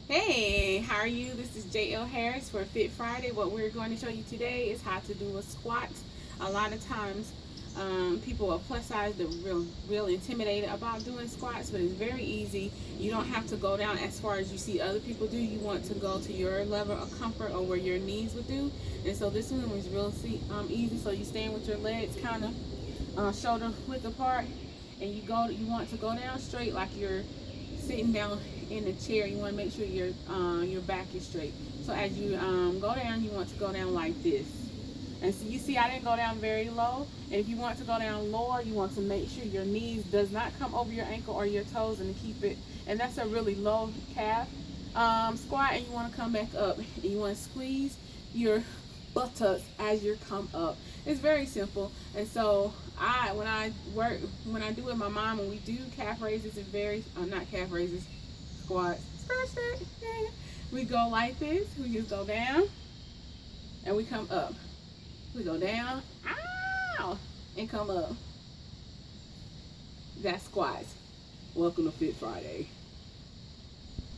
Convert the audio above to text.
Hey, how are you? This is JL Harris for Fit Friday. What we're going to show you today is how to do a squat. A lot of times, people are plus size, they're real intimidated about doing squats, but it's very easy. You don't have to go down as far as you see other people do. You want to go to your level of comfort or where your knees would do. And so this one was real easy. So you stand with your legs kind of shoulder width apart, and you want to go down straight like you're sitting down in the chair. You want to make sure your back is straight. So as you go down, you want to go down like this. And so you see I didn't go down very low. And if you want to go down lower, you want to make sure your knees does not come over your ankle or your toes, and keep it. And that's a really low calf squat. And you want to come back up, and you want to squeeze your buttocks as you come up. It's very simple. And so when I do it with my mom, when we do calf raises, it's very not calf raises, squats. Scratch that. Yeah. We go like this. We just go down, and we come up. We go down, ow, and come up. That's squats. Welcome to Fit Friday.